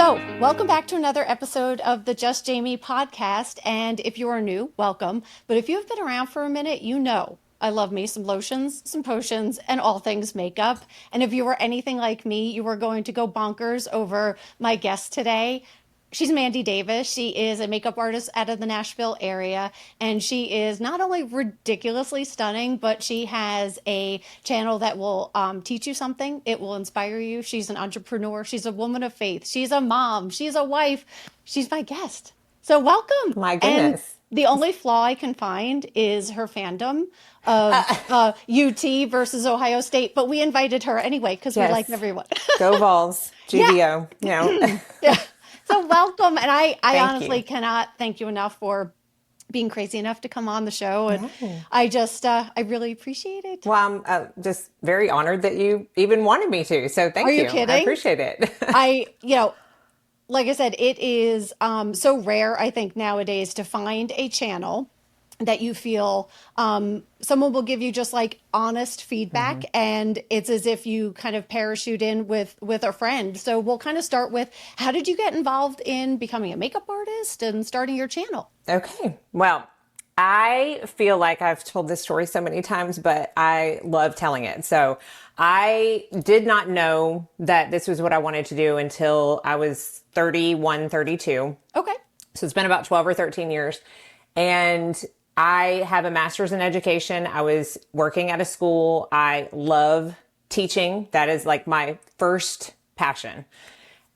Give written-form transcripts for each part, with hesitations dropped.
So, welcome back to another episode of the Just Jamie podcast. And if you are new, welcome. But if you've been around for a minute, you know I love me some lotions, some potions, and all things makeup. And if you are anything like me, you are going to go bonkers over my guest today. She's Mandy Davis. She is a makeup artist out of the Nashville area, and she is not only ridiculously stunning, but she has a channel that will teach you something. It will inspire you. She's an entrepreneur. She's a woman of faith. She's a mom. She's a wife. She's my guest. So welcome. My And goodness. the only flaw I can find is her fandom of UT versus Ohio State, but we invited her anyway because we like Yes. everyone. Go Vols. Yeah. GVO. Yeah. So welcome. And I Thank you. honestly cannot thank you enough for being crazy enough to come on the show. And No. I really appreciate it. Well, I'm just very honored that you even wanted me to. So Are thank you you. I kidding? appreciate it. I, like I said, it is so rare, I think, nowadays to find a channel that you feel someone will give you just like honest feedback, Mhm. and it's as if you kind of parachute in with a friend. So we'll kind of start with, how did you get involved in becoming a makeup artist and starting your channel? Okay. Well, I feel like I've told this story so many times, but I love telling it. So I did not know that this was what I wanted to do until I was 31, 32. Okay. So it's been about 12 or 13 years. And I have a master's in education. I was working at a school. I love teaching. That is like my first passion.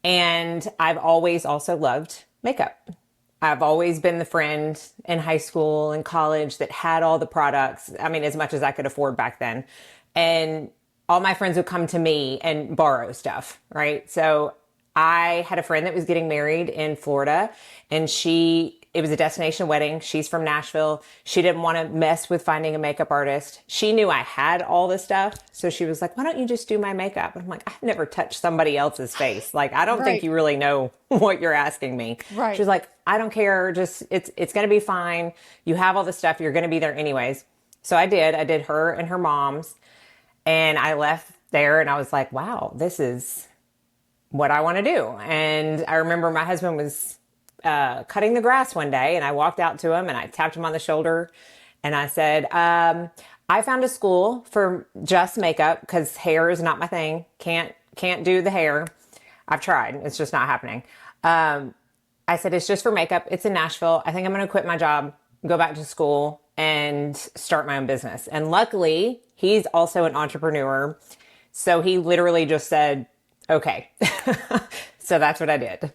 And I've always also loved makeup. I've always been the friend in high school and college that had all the products. I mean, as much as I could afford back then. And all my friends would come to me and borrow stuff, right? So I had a friend that was getting married in Florida, and it was a destination wedding. She's from Nashville. She didn't want to mess with finding a makeup artist. She knew I had all this stuff. So she was like, why don't you just do my makeup? And I'm like, I've never touched somebody else's face. Like, I don't think Right. you really know what you're asking me. She Right. was like, I don't care. Just, it's going to be fine. You have all the stuff. You're going to be there anyways. So I did. I did her and her mom's, and I left there and I was like, wow, this is what I want to do. And I remember my husband was cutting the grass one day, and I walked out to him and I tapped him on the shoulder and I said, I found a school for just makeup because hair is not my thing. Can't do the hair. I've tried. It's just not happening. I said, it's just for makeup. It's in Nashville. I think I'm going to quit my job, go back to school, and start my own business. And luckily, he's also an entrepreneur. So he literally just said, okay. So that's what I did.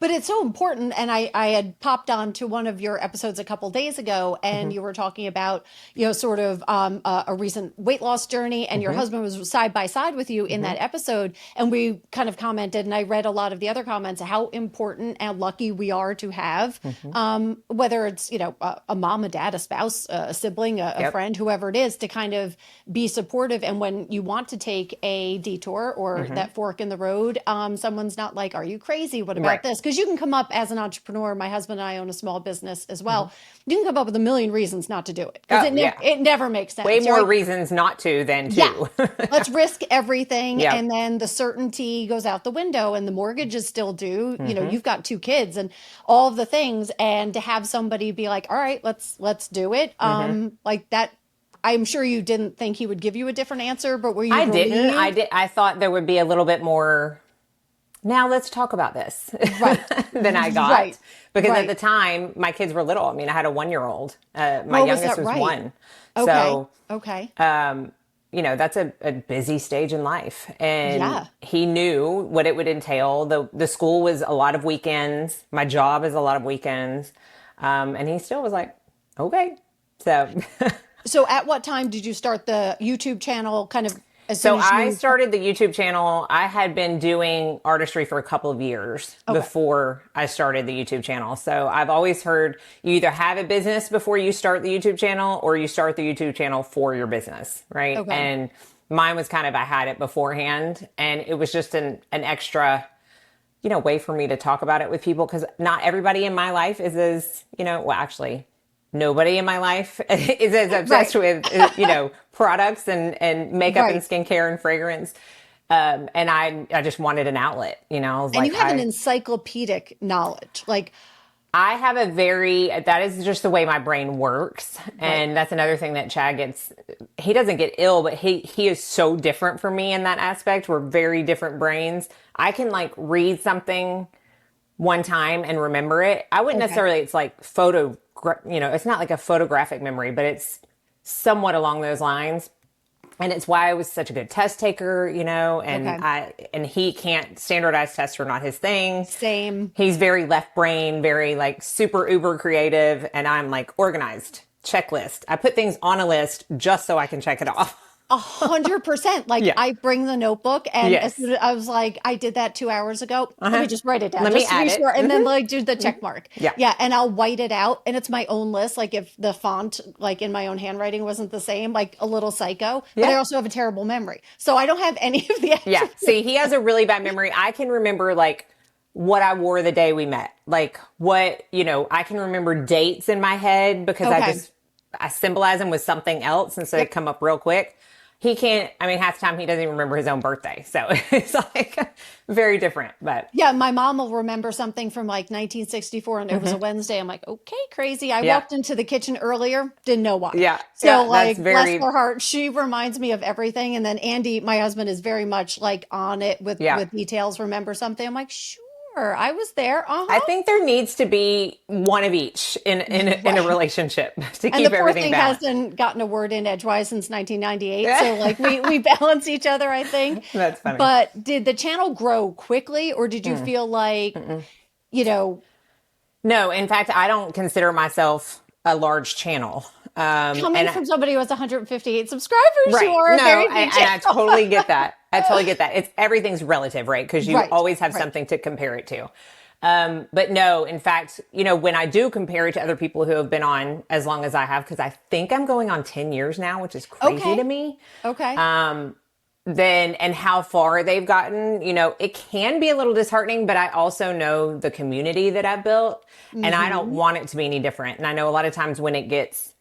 But it's so important. And I had popped on to one of your episodes a couple days ago, and Hmm. you were talking about, sort of a recent weight loss journey, and your Hmm. husband was side by side with you in Hmm. that episode. And we kind of commented, and I read a lot of the other comments, how important and lucky we are to have, Hmm. whether it's, a mom, a dad, a spouse, a sibling, a Yep. friend, whoever it is, to kind of be supportive. And when you want to take a detour or Hmm. that fork in the road, someone's not like, are you crazy? What about Right. this? Because you can come up as an entrepreneur. My husband and I own a small business as Hmm. well. You can come up with a million reasons not to do it because Oh, yeah. it never makes Way sense, more right? reasons not to than Yeah. to. Let's risk everything. Yep. And then the certainty goes out the window, and the mortgage is still due. Hmm. You've got two kids and all of the things. And to have somebody be like, all right, let's do it. Hmm. Like that. I'm sure you didn't think he would give you a different answer, but were you I didn't. relieved? I thought there would be a little bit more. Now let's talk about this Right. than I got, Right. because at the Right. time my kids were little. I mean, I had a 1-year-old. My Oh, was youngest that was right? 1. Okay. So, Okay. that's a busy stage in life. And Yeah. he knew what it would entail. The school was a lot of weekends. My job is a lot of weekends. And he still was like, okay. So, So at what time did you start the YouTube channel, kind of as so soon as I you? started the YouTube channel. I had been doing artistry for a couple of years Okay. before I started the YouTube channel. So I've always heard you either have a business before you start the YouTube channel, or you start the YouTube channel for your business, right? Okay. And mine was kind of, I had it beforehand, and it was just an extra, way for me to talk about it with people, because not everybody in my life is as, well, actually, nobody in my life is as Right. obsessed with, products and makeup and Right. skincare and fragrance And I just wanted an outlet, you know. I was And you like, have an encyclopedic knowledge. Like, I have a very, that is just the way my brain works. right. And that's another thing that Chad gets, he doesn't get ill, but he is so different from me in that aspect. We're very different brains. I can like read something one time and remember it. I wouldn't Okay. necessarily, it's like it's not like a photographic memory, but it's somewhat along those lines. And it's why I was such a good test taker, you know, Okay. and he can't, standardized tests are not his thing. Same. He's very left brain, very like super uber creative. And I'm like organized, checklist. I put things on a list just so I can check it off. 100%. Like Yeah. I bring the notebook and as Yes. soon as I was like, I did that 2 hours ago. Let me just write it down Let me just to add be it. sure. And then like do the check mark. Yeah. Yeah. And I'll white it out. And it's my own list. Like if the font, like in my own handwriting wasn't the same, like a little psycho, but I Yeah. also have a terrible memory. So I don't have any of the Yeah. attributes. See, he has a really bad memory. I can remember like what I wore the day we met. Like what, you know, I can remember dates in my head because Okay. I symbolize them with something else. And so they Yep. come up real quick. He can't, I mean, half the time he doesn't even remember his own birthday. So it's like very different, but Yeah, my mom will remember something from like 1964 and it was a Wednesday. I'm like, okay, crazy. I yeah. walked into the kitchen earlier, didn't know why. Yeah. So Yeah. That's like, bless very, her heart, she reminds me of everything. And then Andy, my husband, is very much like on it yeah. with details. Remember something? I'm like, sure, I was there. I Uh-huh. think there needs to be one of each in a Right. relationship to And the keep poor everything thing balanced. hasn't gotten a word in edgewise since 1998. So like we balance each other, I think. That's funny. But did the channel grow quickly or did you feel like, you know, No, in fact, I don't consider myself a large channel. coming And from somebody who has 158 subscribers, you right. are a No, very big and I channel. totally get that. I totally get that. It's everything's relative, right? Because you Right, always have right. something to compare it to. But no, in fact, you know, when I do compare it to other people who have been on as long as I have, because I think I'm going on 10 years now, which is crazy to Okay, me. okay. Then and how far they've gotten, you know, it can be a little disheartening, but I also know the community that I've built and I don't Hmm. want it to be any different. And I know a lot of times when it gets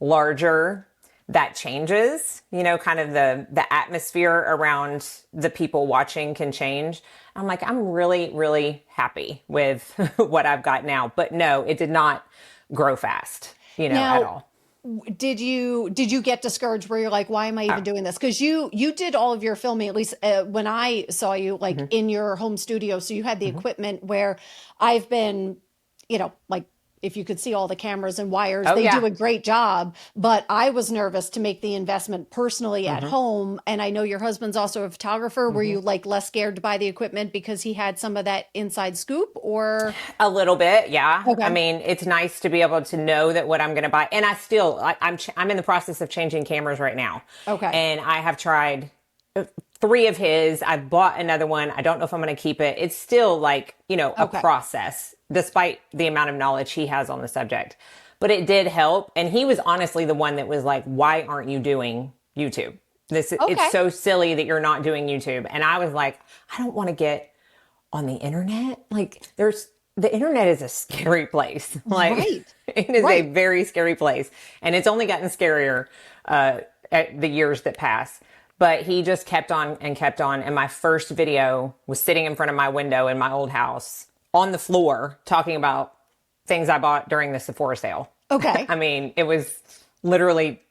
larger, that changes, you know, kind of the atmosphere around the people watching can change. I'm like, I'm really, really happy with what I've got now. But no, it did not grow fast, you know, at Now, all. did you get discouraged where you're like, why am I even doing this? Because you did all of your filming, at least when I saw you, like in your home studio. So you had the equipment where I've been, like if you could see all the cameras and wires, Oh they yeah. do a great job. But I was nervous to make the investment personally at home. And I know your husband's also a photographer. Were you like less scared to buy the equipment because he had some of that inside scoop or? A little bit, yeah. I Okay. mean, it's nice to be able to know that what I'm going to buy, and I'm in the process of changing cameras right now, Okay. and I have tried three of his. I've bought another one. I don't know if I'm going to keep it. It's still like a Okay. process, despite the amount of knowledge he has on the subject. But it did help, and he was honestly the one that was like, "Why aren't you doing YouTube? It's Okay. so silly that you're not doing YouTube." And I was like, "I don't want to get on the internet. Like the internet is a scary place. Like Right. it is a Right. very scary place. And it's only gotten scarier at the years that pass. But he just kept on and kept on. And my first video was sitting in front of my window in my old house on the floor talking about things I bought during the Sephora sale. Okay. I mean, it was literally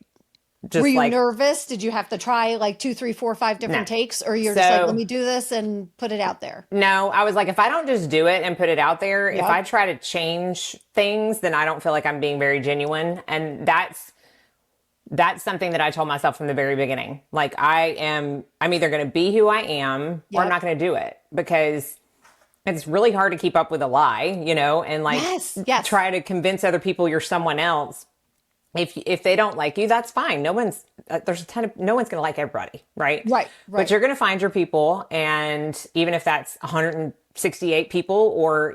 Were just you like, nervous? Did you have to try like two, three, four, five no. different takes? Or you're just like, let So me do this and put it out there? no, I was like, if I don't just do it and put it out there, if I Yep. try to change things, then I don't feel like I'm being very genuine. And that's something that I told myself from the very beginning. Like I'm either going to be who I am or I'm Yep. not going to do it because it's really hard to keep up with a lie, and like Yes. Yes. try to convince other people you're someone else. If they don't like you, that's fine. No one's going to like everybody, right? Right. But Right. you're going to find your people, and even if that's 168 people or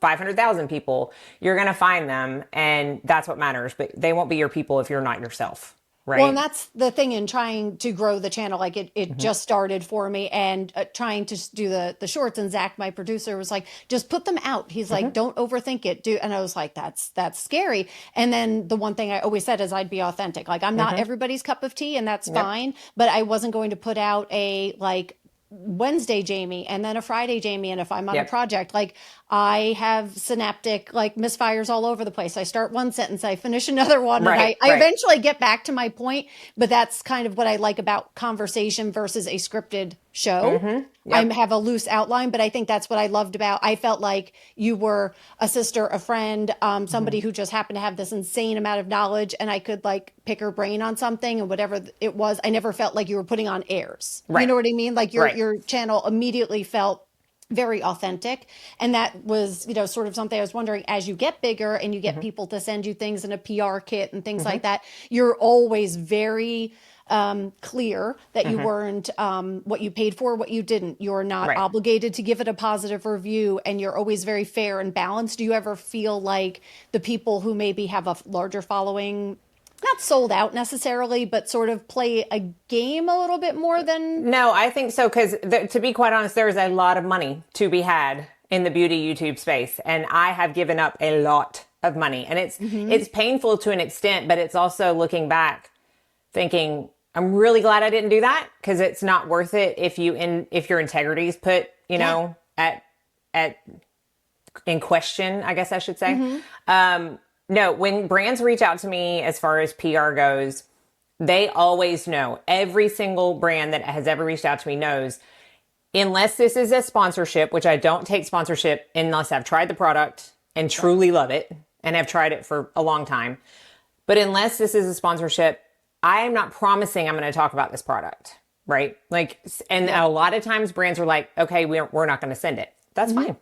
500,000 people, you're going to find them, and that's what matters. But they won't be your people if you're not yourself. Well, and right? that's the thing in trying to grow the channel. Like it Hmm. just started for me, and trying to do the shorts. And Zach, my producer, was like, "Just put them out." He's like, Hmm. "Don't overthink it, do." And I was like, "That's scary." And then the one thing I always said is I'd be authentic. Like I'm not Hmm. everybody's cup of tea, and that's Yep. fine. But I wasn't going to put out a like Wednesday Jamie and then a Friday Jamie. And if I'm on a Yep. project, like I have synaptic like misfires all over the place. I start one sentence, I finish another one, and Right. I Right. eventually get back to my point. But that's kind of what I like about conversation versus a scripted show. Hmm. I Yep. have a loose outline, but I think that's what I loved about. I felt like you were a sister, a friend, Hmm. somebody who just happened to have this insane amount of knowledge, and I could like pick her brain on something and whatever it was. I never felt like you were putting on airs. You Right. know what I mean? Like Right. your channel immediately felt very authentic. And that was, sort of something I was wondering as you get bigger and you get Hmm. people to send you things in a PR kit and things Hmm. like that, you're always very clear that you Hmm. weren't what you paid for, what you didn't. You're not Right. obligated to give it a positive review, and you're always very fair and balanced. Do you ever feel like the people who maybe have a larger following, not sold out necessarily, but sort of play a game a little bit more than? No, I think so because to be quite honest, there is a lot of money to be had in the beauty YouTube space, and I have given up a lot of money, and Hmm. it's painful to an extent, but it's also looking back, thinking I'm really glad I didn't do that because it's not worth it if your integrity is put, Yeah. at in question, I guess I should say. Hmm. No, when brands reach out to me as far as PR goes, they always know. Every single brand that has ever reached out to me knows, unless this is a sponsorship, which I don't take sponsorship unless I've tried the product and Right. truly love it and have tried it for a long time. But unless this is a sponsorship, I am not promising I'm going to talk about this product, right? Like, and Yeah. a lot of times brands are like, okay, we're not going to send it. That's Hmm. fine.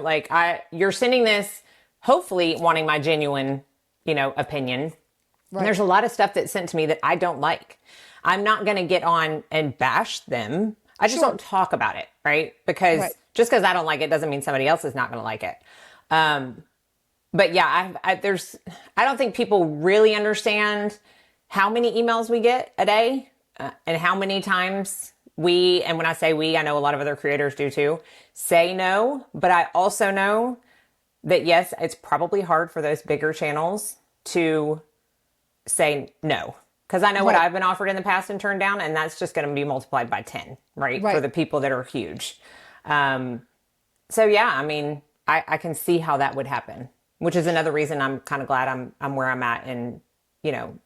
Like you're sending this, hopefully wanting my genuine, opinion. And Right. there's a lot of stuff that's sent to me that I don't like. I'm not going to get on and bash them. I just Sure. don't talk about it, right? Right. Because just because I don't like it doesn't mean somebody else is not going to like it. But yeah, I don't think people really understand how many emails we get a day, and how many times and when I say we, I know a lot of other creators do too, say no. But I also know that yes, it's probably hard for those bigger channels to say no. Because I know what Right. I've been offered in the past and turned down, and that's just going to be multiplied by 10, right? For Right. the people that are huge. Um, so yeah, I mean, I can see how that would happen, which is another reason I'm kind of glad I'm where I'm at in,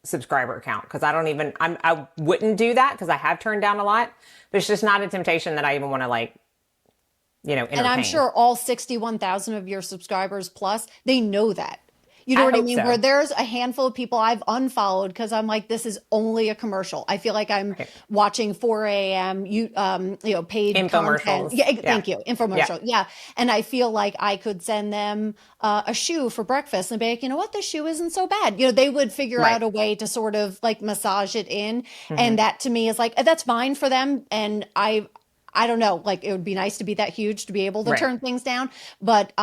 subscriber count. Because I wouldn't do that because I have turned down a lot, but it's just not a temptation that I even want to like, And I'm entertain. sure all 61,000 of your subscribers plus, they know that. You know I what I hope mean? Where so. there's a handful of people I've unfollowed because I'm like, this is only a commercial. I feel like I'm Right. watching 4 a.m. Paid content. Infomercials. Yeah, Yeah. thank you, Yeah. infomercial. Yeah, and I feel like I could send them a shoe for breakfast and be like, you know what, this shoe isn't so bad. They would figure Right. out a way to sort of like massage it in, Hmm. and that to me is like that's fine for them. And I don't know, like it would be nice to be that huge to be able to Right. turn things down. But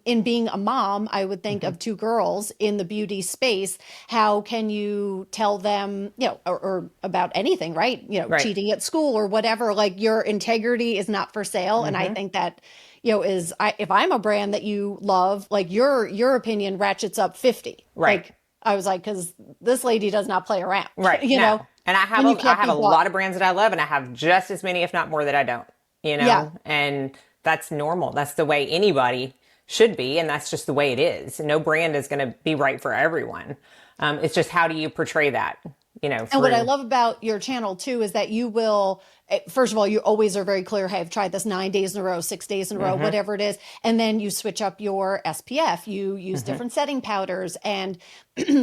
in being a mom, I would think Hmm. of two girls in the beauty space. How can you tell them, or about anything, right? Right. Cheating at school or whatever, like your integrity is not for sale. And I Hmm. think that, if I'm a brand that you love, like your opinion ratchets up 50. Right. Like I was like, because this lady does not play around, Right. No. And and you I can't have be a bought. lot of brands that I love, and I have just as many, if not more, that I don't, Yeah. and that's normal. That's the way anybody should be. And that's just the way it is. No brand is going to be right for everyone. It's just, how do you portray that, And what I through. love about your channel too is that you will, first of all, you always are very clear. Hey, I've tried this 9 days in a row, 6 days in a row, Hmm. whatever it is. And then you switch up your SPF. You use Hmm. different setting powders. And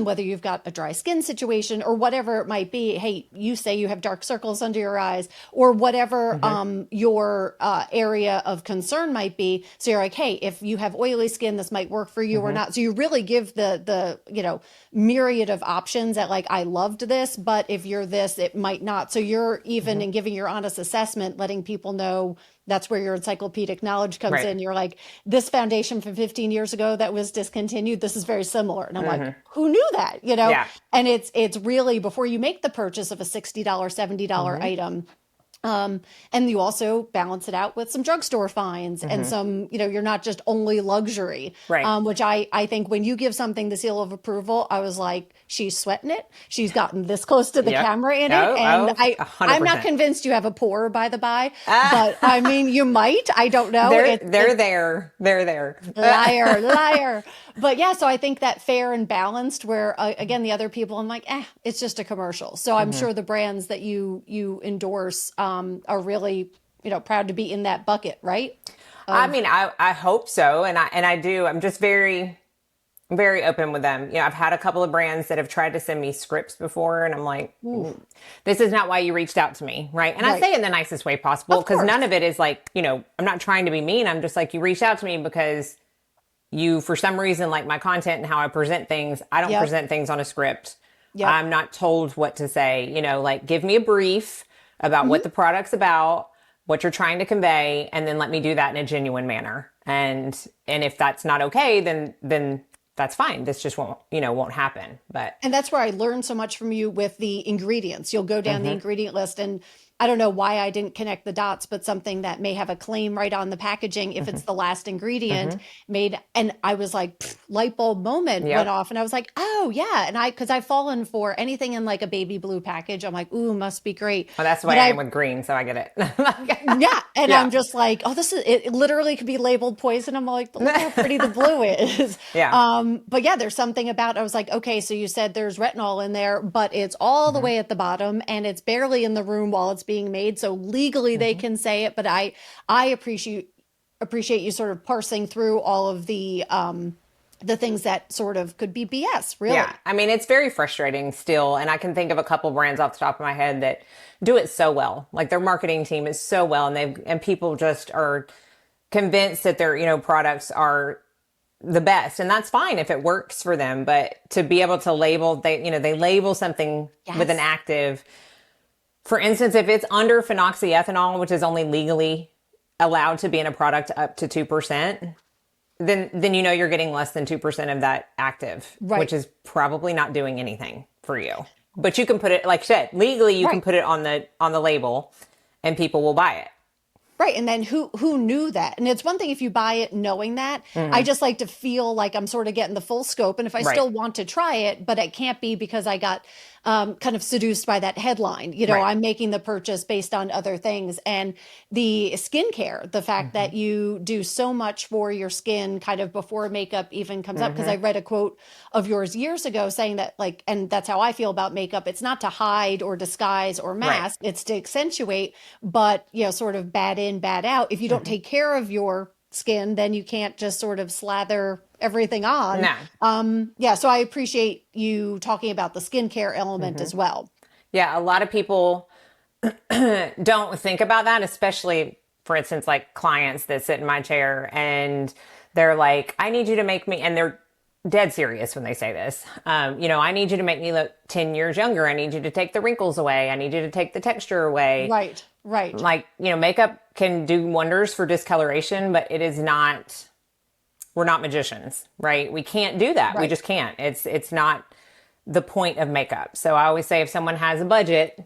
whether you've got a dry skin situation or whatever it might be, hey, you say you have dark circles under your eyes or whatever Hmm. your area of concern might be. So you're like, hey, if you have oily skin, this might work for you or Hmm. not. So you really give the myriad of options that like, I loved this, but if you're this, it might not. So you're even Hmm. in giving your honest assessment, letting people know that's where your encyclopedic knowledge comes Right. in. You're like, this foundation from 15 years ago that was discontinued, this is very similar. And I'm like, who knew that? Yeah. And it's really before you make the purchase of a $60, $70 Mm-hmm. item. And you also balance it out with some drugstore finds and Mm-hmm. some, you're not just only luxury, Right. which I think when you give something the seal of approval, I was like, she's sweating it. She's gotten this close to the Yep. camera in it. Oh, And oh, I'm not 100%. convinced you have a pour by the by, Ah, but I mean, you might, I don't know. they're there. They're there. Liar, liar. But yeah, so I think that fair and balanced where again, the other people, I'm like, it's just a commercial. So I'm Mm-hmm. sure the brands that you endorse are really, proud to be in that bucket, right? I Of mean, I hope so. And I do. I'm just very open with them. I've had a couple of brands that have tried to send me scripts before, and I'm like, ooh, this is not why you reached out to me, right? And I right. say it in the nicest way possible Of because none course. of it is like, I'm not trying to be mean. I'm just like, you reached out to me because you, for some reason, like my content and how I present things. I don't Yep. present things on a script. Yep. I'm not told what to say, like give me a brief about what the product's about, what you're trying to convey, and then let me do that in a genuine manner. And if that's not okay, then that's fine. This just won't happen. But And that's where I learned so much from you with the ingredients. You'll go down the ingredient list, and I don't know why I didn't connect the dots, but something that may have a claim right on the packaging, if it's the last ingredient made, and I was like, light bulb moment went yep. off, and I was like, oh yeah. And because I've fallen for anything in like a baby blue package, I'm like, ooh, must be great. Well, that's the But way I am I with green, so I get it. Yeah. And Yeah. I'm just like, oh, this is it literally could be labeled poison. I'm like, but look how pretty the blue is. Yeah. But yeah, there's something about I was like, okay, so you said there's retinol in there, but it's all the way at the bottom and it's barely in the room while it's being made. So legally they can say it, but I appreciate you sort of parsing through all of the things that sort of could be BS, Yeah. really. I mean, it's very frustrating still. And I can think of a couple brands off the top of my head that do it so well. Like their marketing team is so well, and people just are convinced that their, products are the best. And that's fine if it works for them. But to be able to label, they label something with an Yes. active, for instance, if it's under phenoxyethanol, which is only legally allowed to be in a product up to 2%, then you're getting less than 2% of that active, Right. which is probably not doing anything for you. But you can put it, like I said, legally you can Right. put it on the label and people will buy it. Right. And then who knew that? And it's one thing if you buy it knowing that. I just like to feel like I'm sort of getting the full scope. And if I Right. still want to try it, but it can't be because I got kind of seduced by that headline. Right. I'm making the purchase based on other things. And the skincare, the fact that you do so much for your skin kind of before makeup even comes up. Because I read a quote of yours years ago saying that, like, and that's how I feel about makeup. It's not to hide or disguise or Right. mask, it's to accentuate, but, sort of bad in, bad out. If you don't take care of your skin, then you can't just sort of slather everything on. No. Yeah, so I appreciate you talking about the skincare element as well. Yeah. A lot of people don't think about that, especially for instance, like clients that sit in my chair and they're like, I need you to make me, and they're dead serious when they say this. I need you to make me look 10 years younger. I need you to take the wrinkles away. I need you to take the texture away. Right, right, Like, makeup can do wonders for discoloration, but it is not, we're not magicians, right? We can't do that. We right. just can't. It's not the point of makeup. So I always say if someone has a budget,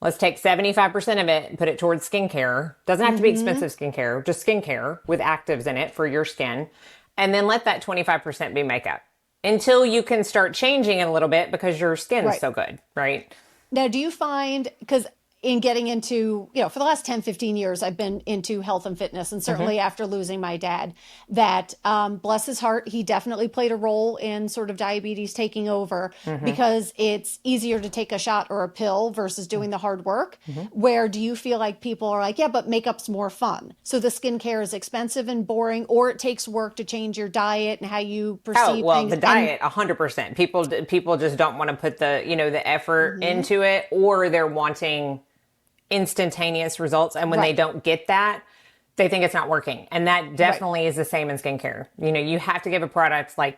let's take 75% of it and put it towards skincare. Doesn't have to be expensive skincare, just skincare with actives in it for your skin. And then let that 25% be makeup until you can start changing it a little bit because your skin's Right. so good, right? Now, do you find, because in getting into, for the last 10, 15 years, I've been into health and fitness, and certainly after losing my dad, that bless his heart, he definitely played a role in sort of diabetes taking over because it's easier to take a shot or a pill versus doing the hard work. Where do you feel like people are like, yeah, but makeup's more fun? So the skincare is expensive and boring, or it takes work to change your diet and how you Oh, perceive well, things. the diet, 100%. People just don't want to put the effort into it, or they're wanting instantaneous results. And when they Right. don't get that, they think it's not working. And that definitely is the same in skincare. You have to give a product like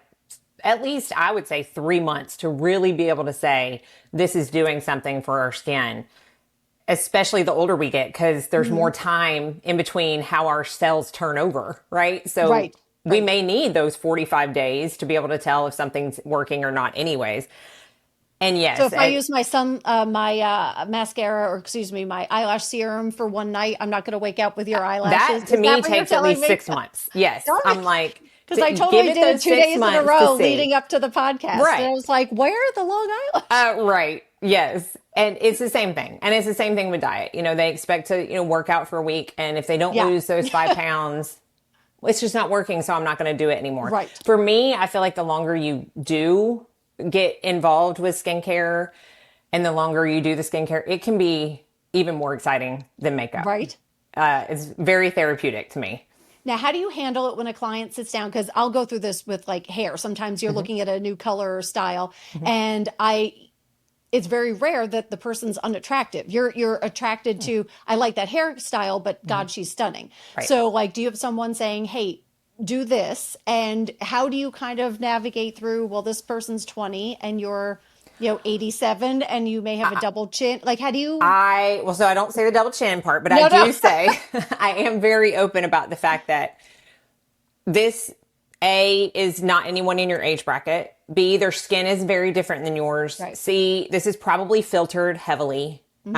at least I would say 3 months to really be able to say this is doing something for our skin. especially the older we get, because there's more time in between how our cells turn over, right? So Right. we Right. may need those 45 days to be able to tell if something's working or not anyways. And So yes, if I use my mascara, or excuse me, my eyelash serum for one night, I'm not going to wake up with your that eyelashes. to Is that me what you're takes at telling least me? 6 months. Yes. Darn I'm it. like, Because I give totally it did it those two six days in a months to row see. leading up to the podcast. And Right. I was like, where are the long eyelashes? Right. Yes. And it's the same thing. And it's the same thing with diet. They expect to, work out for a week. And if they don't Yeah. lose those 5 pounds, it's just not working. So I'm not going to do it anymore. Right. For me, I feel like the longer you do get involved with skincare and the longer you do the skincare, it can be even more exciting than makeup. Right. It's very therapeutic to me. Now, how do you handle it when a client sits down? Because I'll go through this with like hair. Sometimes you're looking at a new color or style, and it's very rare that the person's unattractive. You're attracted to, I like that hairstyle, but God, she's stunning. Right. So like, do you have someone saying, hey, do this? And how do you kind of navigate through, well, this person's 20 and you're, 87 and you may have a double chin. Like, how do you? So I don't say the double chin part, but I No, no. do say I am very open about the fact that this is not anyone in your age bracket. B, their skin is very different than yours. Right. C, this is probably filtered heavily. When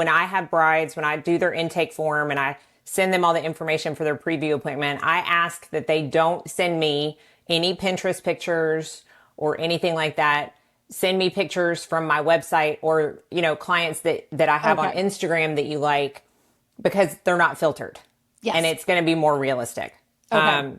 I have brides, when I do their intake form and I send them all the information for their preview appointment, I ask that they don't send me any Pinterest pictures or anything like that. Send me pictures from my website or, clients that I have on Okay. Instagram that you like, because they're not filtered. Yes. And it's going to be more realistic. Okay.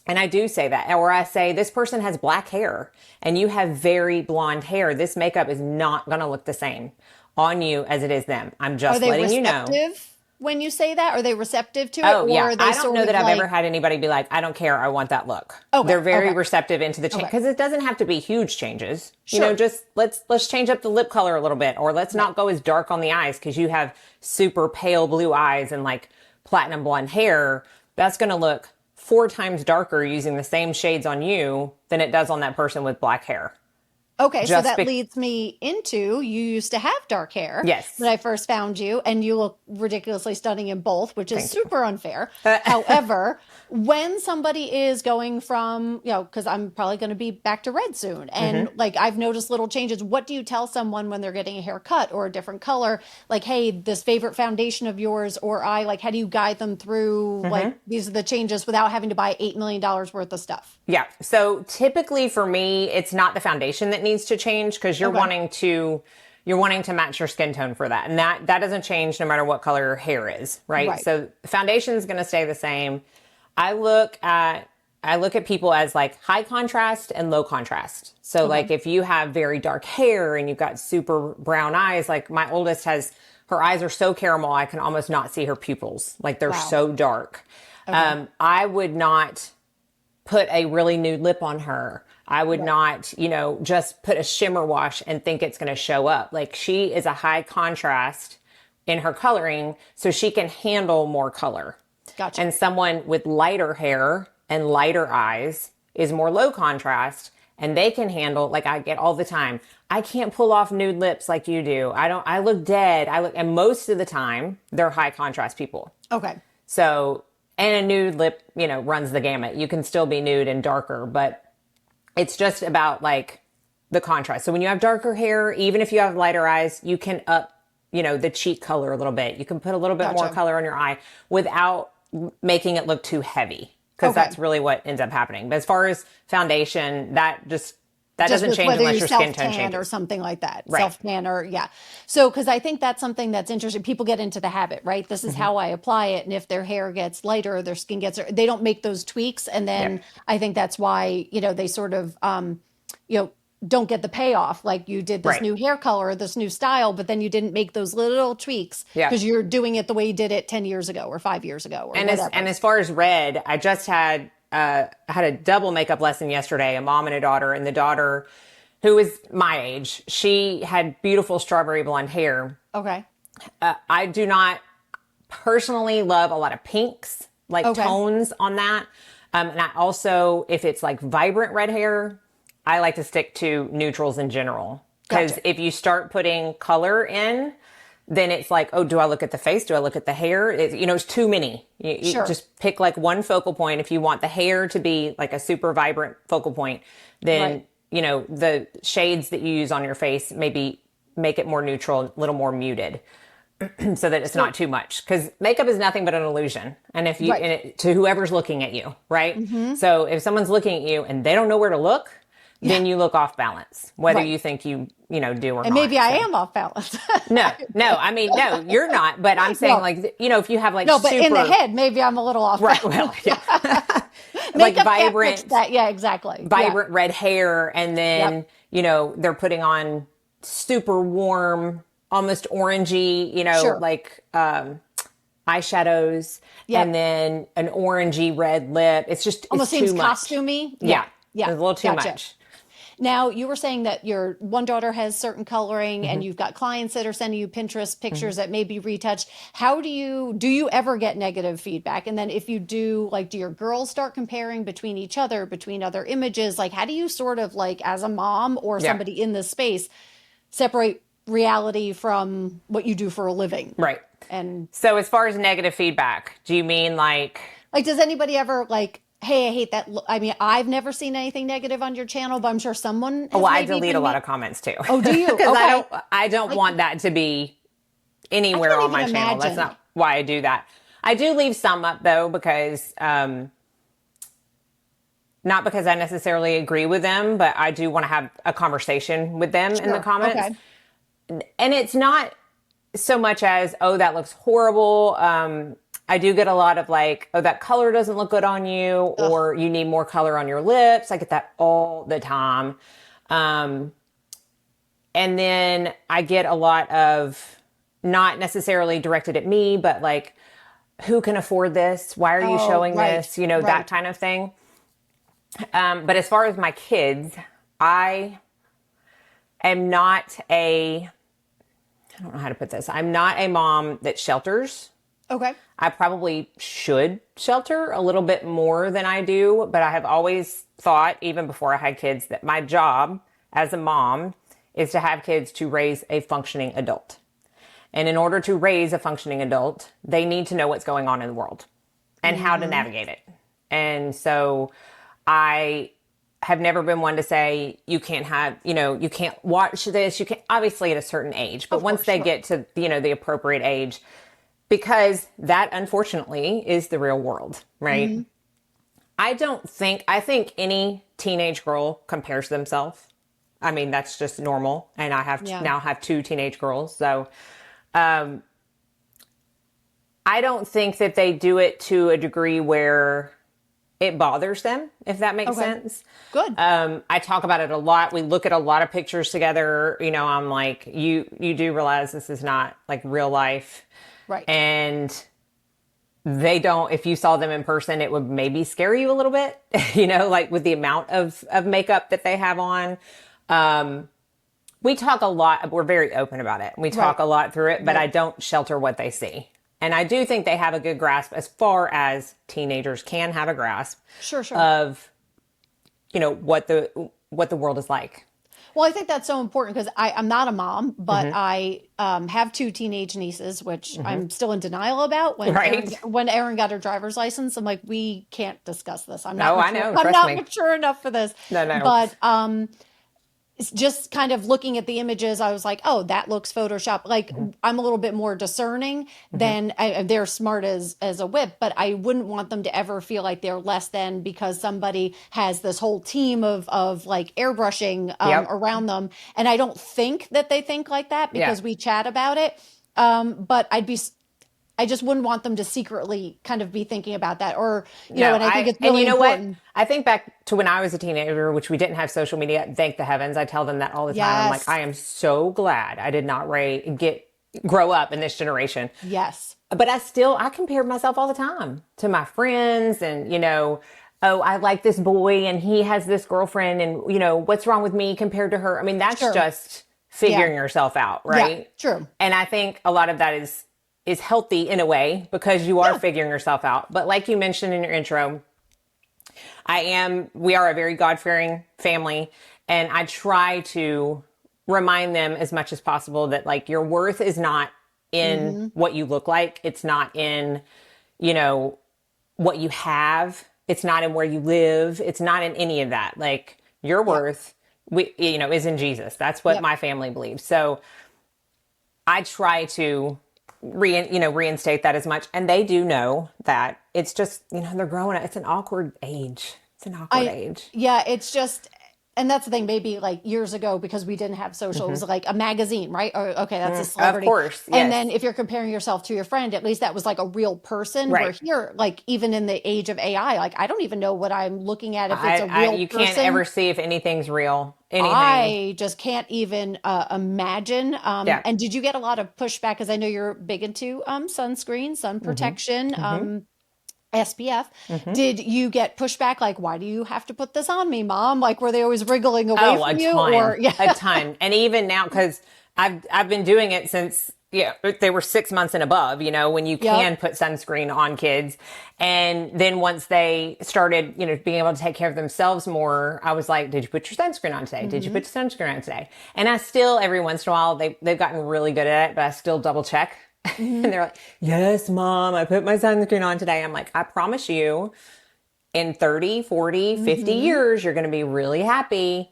And I do say that, or I say, this person has black hair and you have very blonde hair. This makeup is not going to look the same on you as it is them. I'm Are just they letting you know. receptive when you say that? Are they receptive to it? Oh, Or yeah. are they I don't sort know of that I've like, ever had anybody be like, I don't care. I want that look. Okay, They're very okay. receptive into the change, Okay. because it doesn't have to be huge changes. Sure. Just let's change up the lip color a little bit, or let's not go as dark on the eyes because you have super pale blue eyes and like platinum blonde hair. That's going to look 4 times darker using the same shades on you than it does on that person with black hair. Okay, so Just that be- leads me into, you used to have dark hair Yes. when I first found you, and you look ridiculously stunning in both, which is Thank you. super unfair. However, when somebody is going from, because I'm probably going to be back to red soon, and like I've noticed little changes. What do you tell someone when they're getting a haircut or a different color? Like, hey, this favorite foundation of yours or eye, like, how do you guide them through like these are the changes without having to buy $8 million worth of stuff? Yeah. So typically for me, it's not the foundation that needs to change, because you're Okay. wanting to match your skin tone for that. And that doesn't change no matter what color your hair is, right? Right. So the foundation is going to stay the same. I look at people as like high contrast and low contrast. So like if you have very dark hair and you've got super brown eyes, like my oldest her eyes are so caramel, I can almost not see her pupils. Like they're Wow. so dark. I would not put a really nude lip on her. I would not, just put a shimmer wash and think it's going to show up. Like she is a high contrast in her coloring, so she can handle more color. Gotcha. And someone with lighter hair and lighter eyes is more low contrast, and they can handle, like I get all the time, I can't pull off nude lips like you do. I look dead. And most of the time they're high contrast people. Okay. So, and a nude lip, runs the gamut. You can still be nude and darker, but it's just about like the contrast. So when you have darker hair, even if you have lighter eyes, you can up, the cheek color a little bit. You can put a little bit more Gotcha. color on your eye without making it look too heavy, because Okay. that's really what ends up happening. But as far as foundation, that Just doesn't with change whether unless you your skin tone self-tan changes. or something like that. Right. Self-tan or, yeah. So, because I think that's something that's interesting. People get into the habit, right? This is how I apply it. And if their hair gets lighter, their skin gets, they don't make those tweaks. And then Yeah. I think that's why, they sort of, don't get the payoff. Like you did this Right. new hair color, this new style, but then you didn't make those little tweaks Yeah. because you're doing it the way you did it 10 years ago or 5 years ago or And whatever. as far as red, I just had a double makeup lesson yesterday, a mom and a daughter, and the daughter, who is my age, she had beautiful strawberry blonde hair. Okay. I do not personally love a lot of pinks, like Okay. tones on that. And I also, if it's like vibrant red hair, I like to stick to neutrals in general. Because Gotcha. if you start putting color in, then it's like, oh, do I look at the face? Do I look at the hair? It's too many. You Sure. just pick like one focal point. If you want the hair to be like a super vibrant focal point, then, Right. the shades that you use on your face, maybe make it more neutral, a little more muted so that it's not So, too much. Because makeup is nothing but an illusion. And if you, right. and it, to whoever's looking at you, right? Mm-hmm. So if someone's looking at you and they don't know where to look, Yeah. then you look off balance, whether Right. you think do or And maybe not. I So. am off balance. No, I mean, no, you're not. But I'm saying, No, like, if you have like no, but in the super, head, maybe I'm a little off right, balance. well, yeah, like Makeup can't fix vibrant, that. Yeah, exactly. Yeah. vibrant red hair. And Yep. then, they're putting on super warm, almost orangey, Sure. like, eyeshadows and Yep. then an orangey red lip. It's Almost seems too much. costumey. Yeah. Yeah. Yeah. It's a little too Gotcha. much. Now, you were saying that your one daughter has certain coloring Mm-hmm. and you've got clients that are sending you Pinterest pictures that may be retouched. How do you ever get negative feedback? And then if you do, like, do your girls start comparing between each other, between other images? Like, how do you sort of, like, as a mom or Yeah. somebody in this space, separate reality from what you do for a living? Right. And So as far as negative feedback, do you mean like, like, does anybody ever like, hey, I hate that look? I mean, I've never seen anything negative on your channel, but I'm sure someone oh, has well, I maybe delete a been lot of comments too. Oh, do you? Because Okay. I don't Like, want that to be I anywhere can't on even my channel. That's imagine. not why I do that. I do leave some up though, because, not because I necessarily agree with them, but I do want to have a conversation with them in the Sure. comments. Okay. And it's not so much as, oh, that looks horrible. I do get a lot of like, oh, that color doesn't look good on you, Ugh. or you need more color on your lips. I get that all the time. Um, and then I get a lot of, not necessarily directed at me, but like, who can afford this? Why are you Oh, showing right. this? That Right. kind of thing. But as far as my kids, I am not I don't know how to put this. I'm not a mom that shelters. Okay. I probably should shelter a little bit more than I do, but I have always thought, even before I had kids, that my job as a mom is to have kids to raise a functioning adult. And in order to raise a functioning adult, they need to know what's going on in the world and how to Mm-hmm. navigate it. And so I have never been one to say, you can't have, you can't watch this. You can't, obviously at a certain age, but Of once course. they Sure. get to, the appropriate age, because that unfortunately is the real world, right? Mm-hmm. I think any teenage girl compares themselves. I mean, that's just normal. And I Yeah. now have two teenage girls. So I don't think that they do it to a degree where it bothers them, if that makes Okay. sense. Good. I talk about it a lot. We look at a lot of pictures together. I'm like, you do realize this is not like real life. Right. And they don't, if you saw them in person, it would maybe scare you a little bit, like with the amount of makeup that they have on. We talk a lot. We're very open about it. We Right. talk a lot through it, but I Right. don't shelter what they see. And I do think they have a good grasp, as far as teenagers can have a grasp Sure. Sure. of, what the world is like. Well, I think that's so important because I'm not a mom, but Mm-hmm. I have two teenage nieces, which I'm still in denial about. Right. When Erin got her driver's license, I'm like, we can't discuss this. I'm not Oh, I mature. know. I'm Trust not me. mature enough for this. No, no. But it's just kind of looking at the images, I was like, oh, that looks Photoshop. Like, I'm a little bit more discerning than they're smart as a whip, but I wouldn't want them to ever feel like they're less than because somebody has this whole team of like airbrushing Yep. around them. And I don't think that they think like that Yeah. because we chat about it. But I just wouldn't want them to secretly kind of be thinking about that or, No, and I think it's and really you know what? important. I think back to when I was a teenager, which we didn't have social media. Thank the heavens. I tell them that all the time. I'm like, Yes. I am so glad I did not grow up in this generation. Yes. But I compare myself all the time to my friends and, oh, I like this boy and he has this girlfriend and, what's wrong with me compared to her? I mean, that's Sure. just figuring Yeah. yourself out, Yeah. right? True. And I think a lot of that is healthy in a way because you are Yeah. figuring yourself out. But like you mentioned in your intro, we are a very God-fearing family. And I try to remind them as much as possible that like your worth is not in Mm-hmm. what you look like. It's not in, you know, what you have. It's not in where you live. It's not in any of that. Like your Yep. worth, is in Jesus. That's what Yep. my family believes. So I try to reinstate that as much. And they do know that it's just, they're growing up. It's an awkward age. It's an awkward I age. yeah, it's just, and that's the thing, maybe like years ago, because we didn't have social, it Hmm. was like a magazine, right? Or okay, that's a Of celebrity. course. And then Yes. if you're comparing yourself to your friend, at least that was like a real person. Where Right. here, like even in the age of AI, like I don't even know what I'm looking at if it's a real You can't person. ever see if anything's real, anything. I just can't even imagine. Yeah. And did you get a lot of pushback? Because I know you're big into sunscreen, sun Hmm. protection. Hmm. SPF. Hmm. Did you get pushback like, why do you have to put this on me, mom? Like, were they always wriggling away Oh, a from you? ton, Or, yeah. a ton. And even now, because I've been doing it since, they were 6 months and above, when you Yep. can put sunscreen on kids. And then once they started, being able to take care of themselves more, I was like, did you put your sunscreen on today? Did you Hmm. put your sunscreen on today? And I still, every once in a while, they've gotten really good at it, but I still double check. Hmm. And they're like, yes, mom, I put my sunscreen on today. I'm like, I promise you, in 30, 40, 50 Hmm. years, you're going to be really happy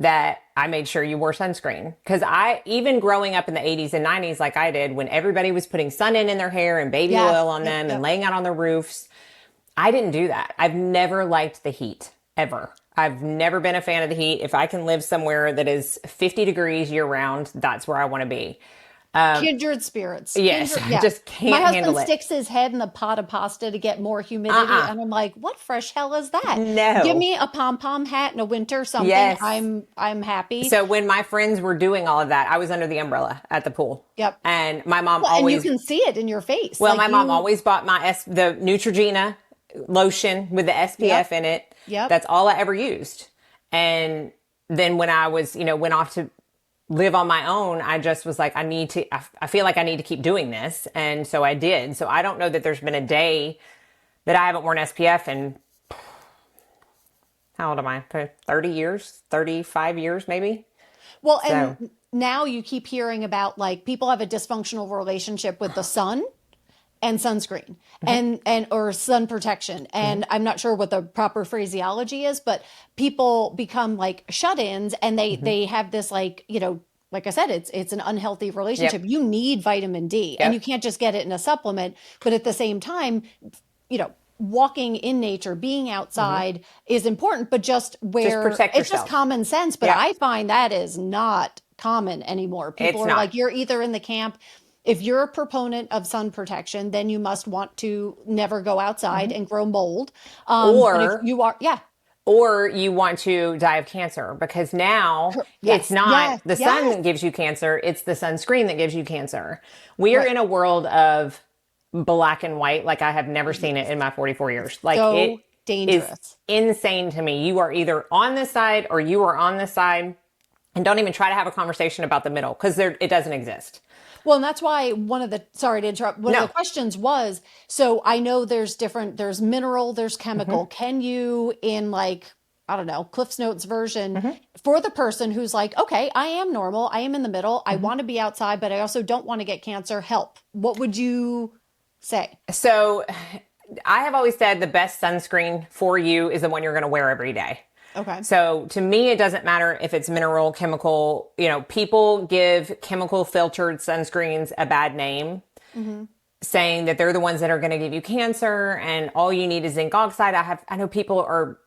that I made sure you wore sunscreen. Because even growing up in the 80s and 90s, like I did, when everybody was putting sun in their hair and baby Yes. oil on Yep. them and Yep. laying out on their roofs, I didn't do that. I've never liked the heat, ever. I've never been a fan of the heat. If I can live somewhere that is 50 degrees year round, that's where I want to be. Kindred spirits. Yes, Kindred. I Yeah. just My can't husband handle it. sticks his head in the pot of pasta to get more humidity. Uh-uh. And I'm like, what fresh hell is that? Give No. me a pom pom hat in a winter, something. Yes. I'm happy. So when my friends were doing all of that, I was under the umbrella at the pool. Yep. And my mom Well, and you always, can see it in your face. well, Like my mom you, always bought the Neutrogena lotion with the SPF yep. in it. Yep. That's all I ever used. And then when I was, went off to live on my own, I just was like, I feel like I need to keep doing this. And so I did. So I don't know that there's been a day that I haven't worn SPF in, how old am I? 30 years, 35 years, maybe. Well, So, and now you keep hearing about like people have a dysfunctional relationship with the sun and sunscreen mhm, and or sun protection. mhm, And I'm not sure what the proper phraseology is, but people become like shut-ins and mhm. they have this like, like I said, it's an unhealthy relationship. Yep. You need vitamin D and you Yep. can't just get it in a supplement, but at the same time, walking in nature, being Mhm. outside is important, but just Just where protect it's just yourself. common sense. But Yep. I find that is not common anymore. People It's are not. like, you're either in the camp, if you're a proponent of sun protection, then you must want to never go outside Mhm. and grow mold. But if Or you are, yeah, or you want to die of cancer because now it's yes, not yes, the sun yes, that gives you cancer, it's the sunscreen that gives you cancer. We are right. in a world of black and white like I have never seen it Yes. in my 44 years. Like it So is dangerous. insane to me. You are either on this side or you are on this side, and don't even try to have a conversation about the middle because it doesn't exist. Well, and that's why sorry to interrupt, one of the No. questions was, so I know there's mineral, there's chemical. Hmm. Can you, in like, I don't know, Cliff's Notes version, Hmm. for the person who's like, okay, I am normal, I am in the middle, I Hmm. want to be outside, but I also don't want to get cancer, help. What would you say? So I have always said the best sunscreen for you is the one you're going to wear every day. Okay. So to me, it doesn't matter if it's mineral, chemical. People give chemical filtered sunscreens a bad name, Hmm. saying that they're the ones that are going to give you cancer and all you need is zinc oxide. I know people are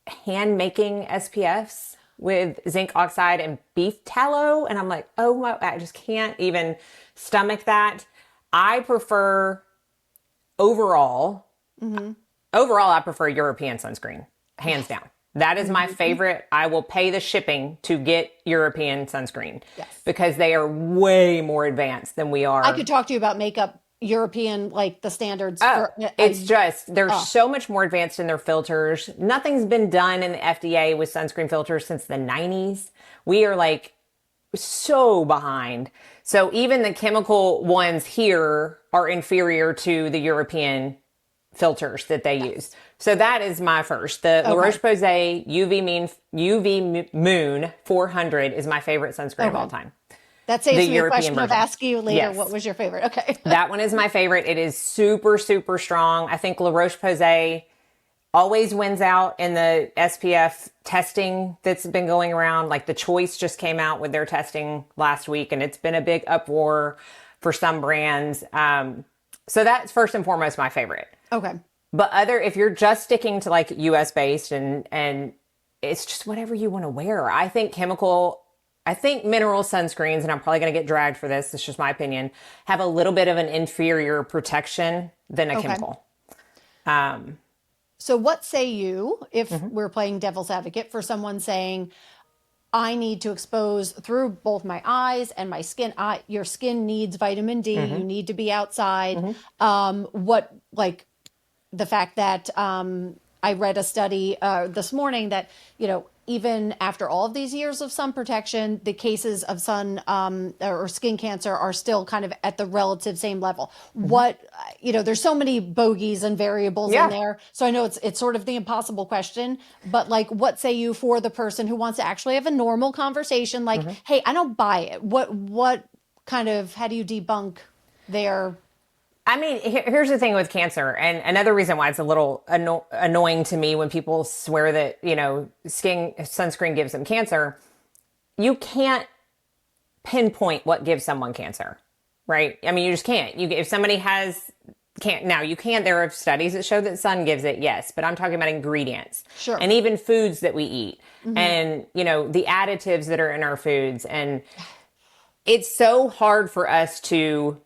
hand making SPFs with zinc oxide and beef tallow. And I'm like, oh my, I just can't even stomach that. I prefer overall, Hmm. I prefer European sunscreen, hands Yes. down. That is my Hmm. favorite. I will pay the shipping to get European sunscreen Yes. because they are way more advanced than we I are. could talk to you about makeup, European, like the standards Oh, for it's a just, they're uh, so much more advanced in their filters. Nothing's been done in the FDA with sunscreen filters since the 90s. We are like so behind. So even the chemical ones here are inferior to the European filters that they use. yes. So that is my first. The La Okay. Roche-Posay UV Moon 400 is my favorite sunscreen of all Okay. time. That the saves me a European question of version. asking you later what Yes. was your favorite. Okay. That one is my favorite. It is super, super strong. I think La Roche-Posay always wins out in the SPF testing that's been going around. Like the Choice just came out with their testing last week, and it's been a big uproar for some brands. So that's first and foremost my favorite. Okay. But if you're just sticking to like US based and it's just whatever you want to wear. I think mineral sunscreens, and I'm probably going to get dragged for this, it's just my opinion, have a little bit of an inferior protection than a Okay. chemical. So what say you if Mhm, we're playing devil's advocate for someone saying, I need to expose through both my eyes and my skin. Your skin needs vitamin D. You mhm, need to be outside. mhm, What like the fact that I read a study this morning that, even after all of these years of sun protection, the cases of sun or skin cancer are still kind of at the relative same level. mhm. There's so many bogeys and variables in Yeah. there. So I know it's sort of the impossible question, but like, what say you for the person who wants to actually have a normal conversation? Like, Mhm. hey, I don't buy it. What kind of, how do you debunk their, I mean, here's the thing with cancer, and another reason why it's a little annoying to me when people swear that, skin sunscreen gives them cancer. You can't pinpoint what gives someone cancer, right? I mean, you just can't. If somebody has can't now you can there are studies that show that sun gives it, yes, but I'm talking about ingredients sure. and even foods that we eat Hmm. and the additives that are in our foods, and it's so hard for us to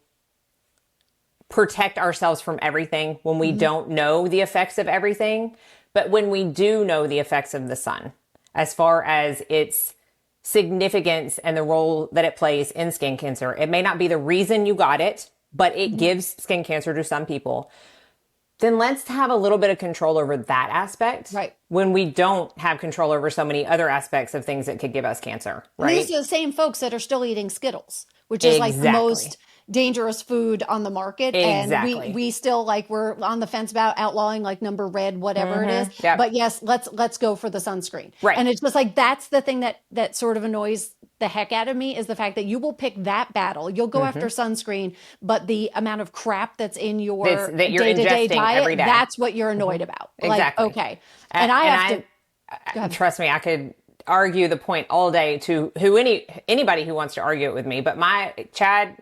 protect ourselves from everything when we Hmm. don't know the effects of everything. But when we do know the effects of the sun, as far as its significance and the role that it plays in skin cancer, it may not be the reason you got it, but it Hmm. gives skin cancer to some people. Then let's have a little bit of control over that aspect Right. when we don't have control over so many other aspects of things that could give us cancer, And these right? are the same folks that are still eating Skittles, which is like the Exactly. most dangerous food on the market. And we Exactly. we still like we're on the fence about outlawing like number red, whatever it is. Yep. But yes, let's go for the sunscreen. Right. And it's just like that's the thing that sort of annoys the heck out of me is the fact that you will pick that battle. You'll go after sunscreen, but the amount of crap that's in your That you're day-to-day ingesting every diet, day. that's what you're annoyed about. Like, Exactly. okay. And I And have to go ahead. trust me, I could argue the point all day to anybody who wants to argue it with me. But my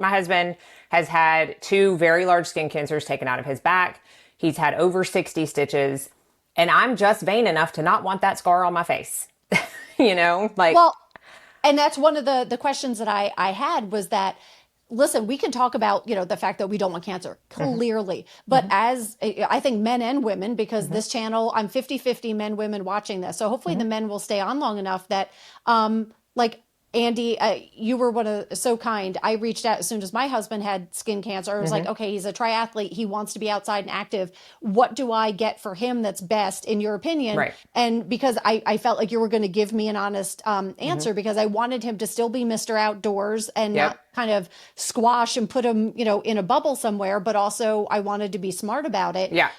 husband, has had two very large skin cancers taken out of his back. He's had over 60 stitches, and I'm just vain enough to not want that scar on my face. Like, Well, and that's one of the questions that I had was that, listen, we can talk about, the fact that we don't want cancer, mhm, clearly. But mhm, as I think men and women, because mhm, this channel, I'm 50-50 men, women watching this. So hopefully the mhm, men will stay on long enough that, like, Andy, you were so kind. I reached out as soon as my husband had skin cancer. I was like, mhm. okay, he's a triathlete. He wants to be outside and active. What do I get for him that's best, in your opinion? Right. And because I felt like you were going to give me an honest Mhm. answer, because I wanted him to still be Mr. Outdoors and not Yep. kind of squash and put him, in a bubble somewhere, but also I wanted to be smart about it. Yeah.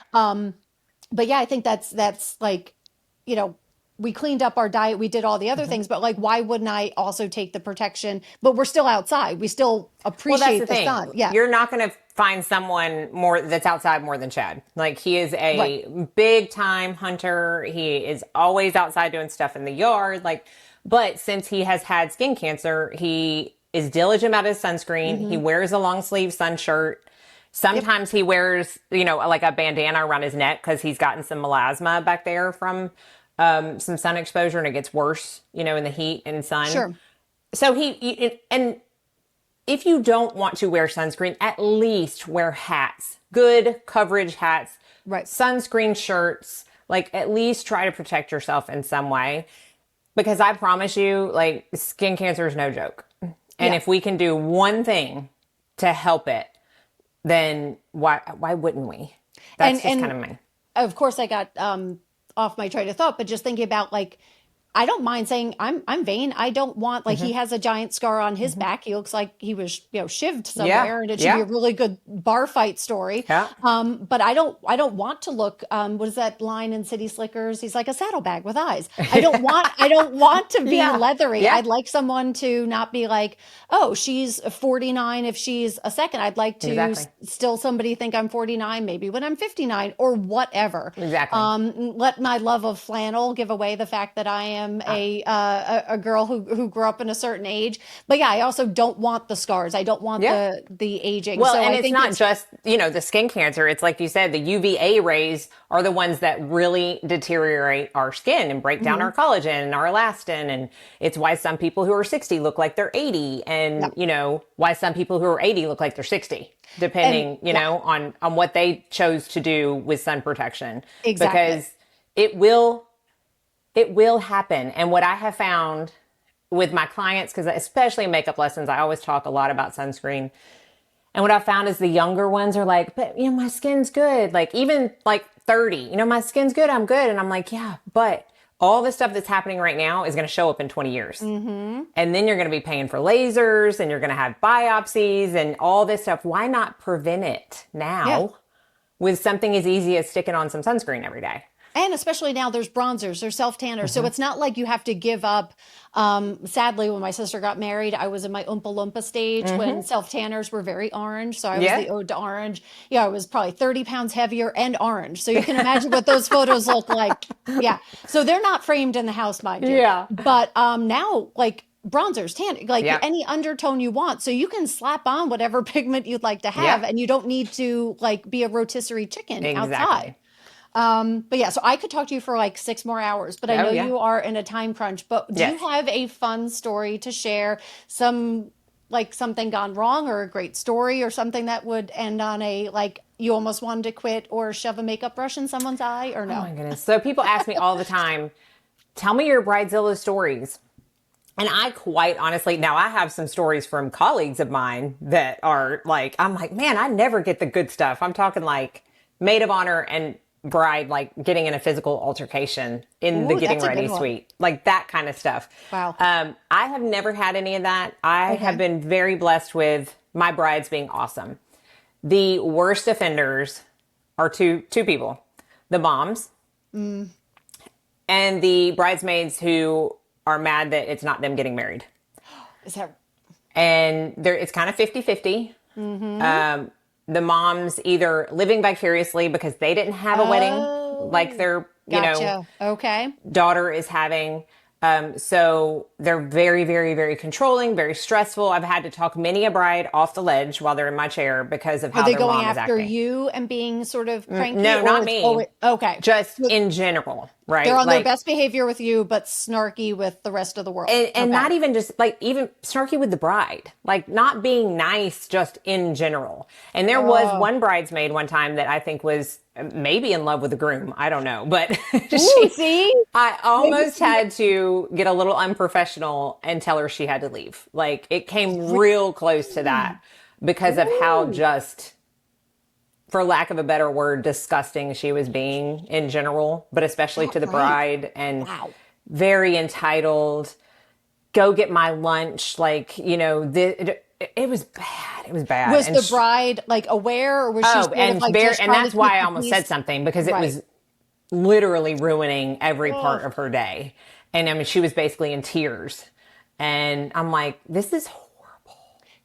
But yeah, I think that's like, you know, we cleaned up our diet, we did all the other Mhm. things, but like, why wouldn't I also take the protection? But we're still outside. We still Well, that's the appreciate the thing. sun. Yeah. You're not going to find someone more that's outside more than Chad. Like, he is Right. a big time hunter. He is always outside doing stuff in the yard. Like, but since he has had skin cancer, he is diligent about his sunscreen. He Hmm. wears a long sleeve sun shirt. Yep. Sometimes he wears, like a bandana around his neck because he's gotten some melasma back there from some sun exposure, and it gets worse, in the heat and sun. Sure. So and if you don't want to wear sunscreen, at least wear hats, good coverage hats, Right. sunscreen shirts, like at least try to protect yourself in some way. Because I promise you, like, skin cancer is no joke. And Yeah. if we can do one thing to help it, then why wouldn't we? That's just kind And of my of course I got off my train of thought, but just thinking about like I don't mind saying I'm vain. I don't want like he has a giant scar on his back. He looks like he was, shivved Yeah. somewhere, and it should be a Yeah. really good bar fight story. Yeah. But I don't want to look. What is that line in City Slickers? He's like a saddlebag with eyes. I don't want to be Yeah. leathery. Yeah. I'd like someone to not be like, oh, she's 49 if she's a second. I'd like to Exactly. still somebody think I'm 49, maybe when I'm 59 or whatever. Exactly. Let my love of flannel give away the fact that I am a girl who grew up in a certain age. But yeah, I also don't want the scars. I don't want Yeah. the aging. Well, So and I it's think not it's just, the skin cancer. It's like you said, the UVA rays are the ones that really deteriorate our skin and break down mhm, our collagen and our elastin. And it's why some people who are 60 look like they're 80. yeah. And, why some people who are 80 look like they're 60, And depending, yeah, on what they chose to do with sun protection. exactly. Because it will, it will happen. And what I have found with my clients, because especially in makeup lessons, I always talk a lot about sunscreen. And what I found is the younger ones are like, but my skin's good. Like even like 30, my skin's good. I'm good. And I'm like, yeah, but all the stuff that's happening right now is going to show up in 20 years. Hmm. And then you're going to be paying for lasers and you're going to have biopsies and all this stuff. Why not prevent it Yeah. now with something as easy as sticking on some sunscreen every day? And especially now there's bronzers, there's self tanners. So it's not like you have to give up. Sadly, when my sister got married, I was in my Oompa Loompa stage when self tanners were very orange. So I was Yeah. the ode to orange. Yeah, I was probably 30 pounds heavier and orange. So you can imagine what those photos look like. Yeah. So they're not framed in the house, mind you. Yeah. But now, like, bronzers, tan, like Yeah. any undertone you want. So you can slap on whatever pigment you'd like to have, Yeah. and you don't need to like be a rotisserie chicken outside. Exactly. But yeah, so I could talk to you for like 6 more hours, but I Oh, know yeah. you are in a time crunch. But do you Yes. have a fun story to share? Some like something gone wrong or a great story or something that would end on a like you almost wanted to quit or shove a makeup brush in someone's eye or Oh no? my goodness. So people ask me all the time, tell me your Bridezilla stories. And I quite honestly, now I have some stories from colleagues of mine that are like, I'm like, man, I never get the good stuff. I'm talking like maid of honor and bride, like getting in a physical altercation in the Ooh, getting that's a ready good one. suite, like that kind of stuff. Wow. I have never had any of that. I have Okay. been very blessed with my brides being awesome. The worst offenders are two people, the moms and the bridesmaids who are mad that it's not them getting married. Is that And there, it's kind of 50-50. mm-hmm. The moms either living vicariously because they didn't have a wedding like Oh, their, gotcha. Okay. daughter is having. So they're very, very, very controlling, very stressful. I've had to talk many a bride off the ledge while they're in my chair because of Are how they their going mom is after acting. you and being sort of cranky, No, or not it's me. always okay? Just in general, They're right? on their Like, best behavior with you, but snarky with the rest of the world. and Okay. not even just like even snarky with the bride, like not being nice just in general. And there was Oh. one bridesmaid one time that I think was maybe in love with the groom. I don't know, but Ooh, see? I Maybe- almost had to get a little unprofessional and tell her she had to leave. Like it came real close to that because of how Ooh. just, for lack of a better word, disgusting she was being in general, but especially to the Outright. bride, and Wow. very entitled. Go get my lunch. Like, it was bad. It was bad. Was And the bride like aware, or was she oh, sort of and like very, just and trying that's to keep why I the almost peace? said something, because it Right. was literally ruining every part Oh. of her day. And I mean, she was basically in tears. And I'm like, this is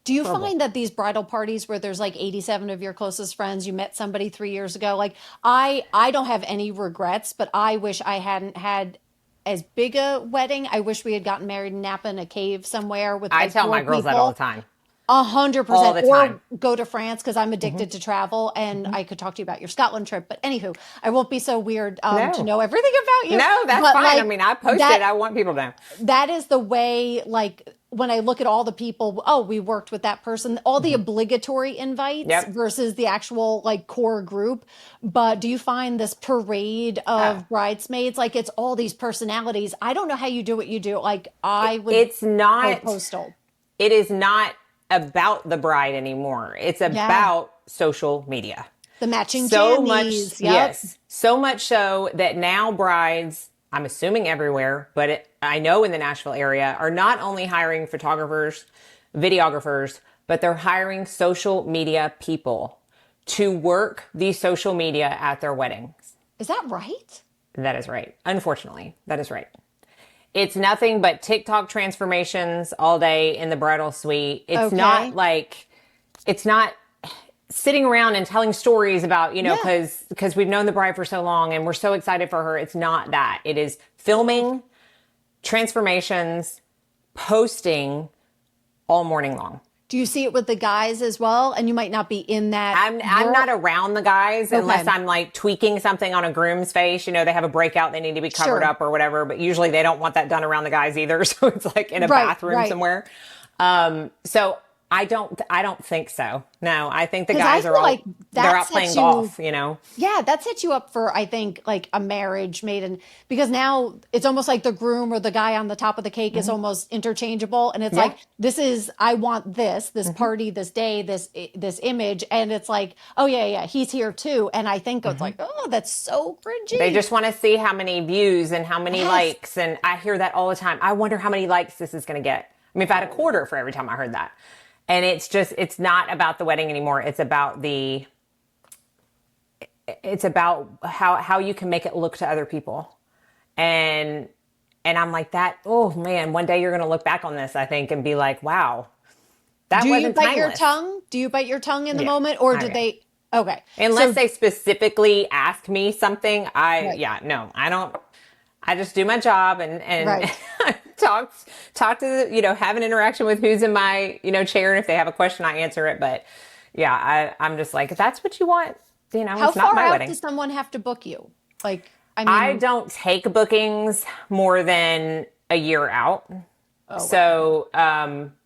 Do you horrible. find that these bridal parties where there's like 87 of your closest friends, you met somebody 3 years ago, like I don't have any regrets, but I wish I hadn't had as big a wedding. I wish we had gotten married in Napa in a cave somewhere with I like tell four my girls that all the people. time. A hundred All percent, the or time. go to France because I'm addicted to travel, and I could talk to you about your Scotland trip. But anywho, I won't be so weird to No. know everything about you. No, that's But fine. I like mean, I posted. that, I want people to know. that is the way. Like when I look at all the people, oh, we worked with that person, all the obligatory invites Yep. versus the actual like core group. But do you find this parade Oh. of bridesmaids, like it's all these personalities? I don't know how you do what you do. Like I would It's go not, postal. it is not about the bride anymore. It's Yeah, about social media. the matching So much, jammies. Yep. yes. So much so that now brides I'm assuming everywhere, but I know in the Nashville area are not only hiring photographers, videographers, but they're hiring social media people to work the social media at their weddings. Is that right? That is right. Unfortunately, that is right. It's nothing but TikTok transformations all day in the bridal suite. Okay. It's not sitting around and telling stories about, Yeah. because we've known the bride for so long and we're so excited for her. It's not that. It is filming, transformations, posting all morning long. Do you see it with the guys as well? And you might not be in that I'm world. not around the guys unless Okay. I'm like tweaking something on a groom's face. They have a breakout, they need to be covered Sure. up or whatever, but usually they don't want that done around the guys either. So it's like in a Right, bathroom right. somewhere. So I don't think so. No, I think the Because I guys feel are like they're that out playing sets you, golf. yeah, that sets you up for, I think, like a marriage made in, because now it's almost like the groom or the guy on the top of the cake is almost interchangeable. And it's Yeah. like, I want this party, this day, this image. And it's like, oh, yeah, yeah, he's here too. And I think it's like, oh, that's so They cringy. just want to see how many views and how many Yes. likes. And I hear that all the time. I wonder how many likes this is going to get. I mean, if I had a quarter for every time I heard that. And it's not about the wedding anymore. It's about how you can make it look to other people. And I'm like that. Oh man, one day you're going to look back on this, I think, and be like, wow, that Do you wasn't bite your timeless. tongue? Do you bite your tongue in the Yeah. moment? Or Oh did yeah. they? Okay. Unless So, they specifically ask me something, right, no, I don't. I just do my job and right. talk to have an interaction with who's in my chair, and if they have a question, I answer it. But yeah, I'm just like, if that's what you want, How it's not far my out wedding. does someone have to book you? Like, I I mean, don't take bookings more than a year out. oh, wow. So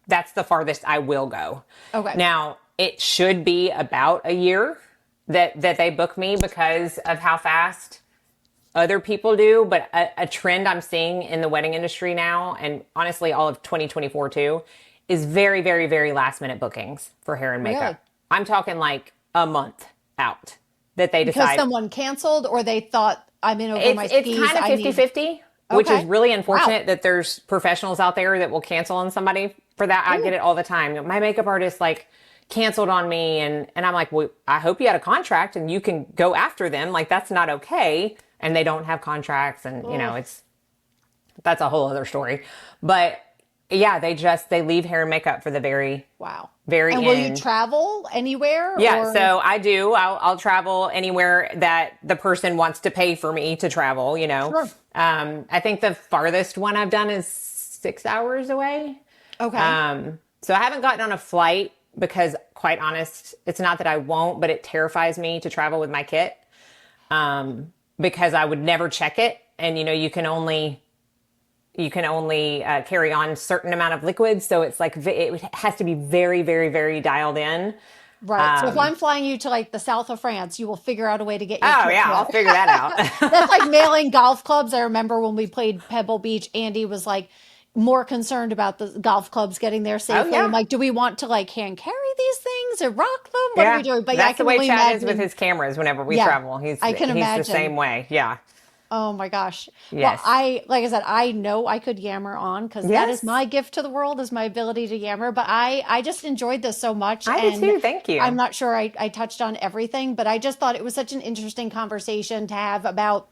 that's the farthest I will go. Okay. Now, it should be about a year that they book me because of how fast other people do. But a trend I'm seeing in the wedding industry now, and honestly all of 2024 too, is very, very, very last minute bookings for hair and Really? makeup. I'm talking like a month out that they Because decide. someone canceled or they thought I'm in over my It's skis. kind of I need. 50-50, which is Okay. really Wow. unfortunate that there's professionals out there that will cancel on somebody for that. I get Ooh. it all the time. My makeup artist like canceled on me, and I'm like, well, I hope you had a contract and you can go after them. Like that's not okay. And they don't have contracts, and Ugh. that's a whole other story. But yeah, they leave hair and makeup for the very, Wow. very And will you end. travel anywhere Yeah, or? so I do. I'll travel anywhere that the person wants to pay for me to travel. Sure. I think the farthest one I've done is 6 hours away. Okay. So I haven't gotten on a flight because, quite honest, it's not that I won't, but it terrifies me to travel with my kit because I would never check it, and you can only carry on a certain amount of liquids, so it's like it has to be very, very, very dialed in. Right. So if I'm flying you to like the south of France, you will figure out a way to get your Oh kit yeah, I'll there. figure that out. That's like mailing golf clubs. I remember when we played Pebble Beach, Andy was like more concerned about the golf clubs getting there Oh safely. I'm yeah. like, do we want to like hand carry these things or rock them? What are we Yeah, doing? But yeah, I that's the can way only Chad is with imagine. his cameras whenever we Yeah, travel. He's I can he's the imagine. same way. Yeah. Oh my gosh. Well, Yes. like I said, I know I could yammer on because that is Yes. my gift to the world is my ability to yammer. But I just enjoyed this so much. I did And too. Thank I'm you. not sure I touched on everything, but I just thought it was such an interesting conversation to have about,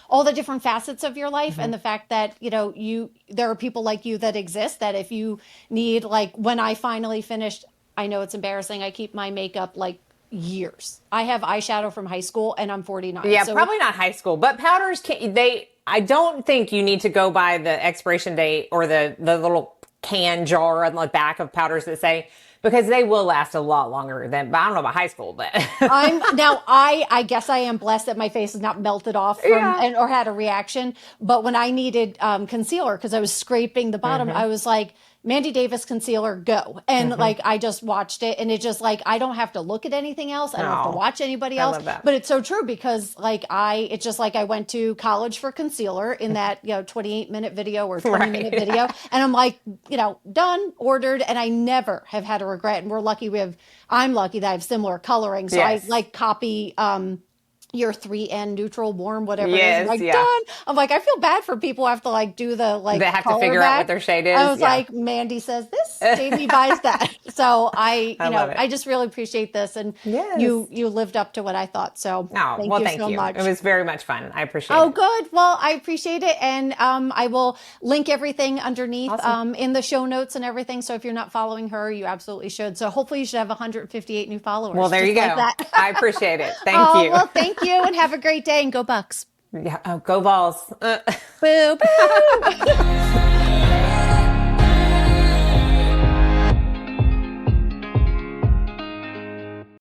all the different facets of your life and the fact that, there are people like you that exist that if you need, like when I finally finished, I know it's embarrassing. I keep my makeup like years. I have eyeshadow from high school and I'm 49. Yeah, So it's probably not high school, but powders can they I don't think you need to go by the expiration date or the little can jar on the back of powders that say because they will last a lot longer than but I don't know about high school, but I'm now I guess I am blessed that my face is not melted off from yeah. and or had a reaction. But when I needed concealer because I was scraping the bottom, I was like, Mandy Davis concealer, go. And like I just watched it and it just like I don't have to look at anything else. I don't have to No. watch anybody I else. love that. But it's so true because like it's just like I went to college for concealer in that, 28-minute video or 20-minute Right. video. And I'm like, done, ordered, and I never have had a regret. And I'm lucky that I have similar coloring. So I Yes. like copy your 3N neutral, warm, whatever it is. I'm Yes, like, yeah. done. I'm like, I feel bad for people who have to like do the They like have to color figure out what back. their shade I is. was Yeah. like, Mandy says this, Jamie buys that. So I love it. I just really appreciate this. And Yes. you lived up to what I thought. So Oh, thank well, you thank so you. It much. was very much fun. I appreciate Oh, it. good. Well, I appreciate it. And I will link everything underneath Awesome. in the show notes and everything. So if you're not following her, you absolutely should. So hopefully you should have 158 new Well, followers, there you just like go. that. I appreciate it. Thank Oh, you. well, thank you and have a great day and go Bucks. Yeah. Oh, go balls. Boo, boo.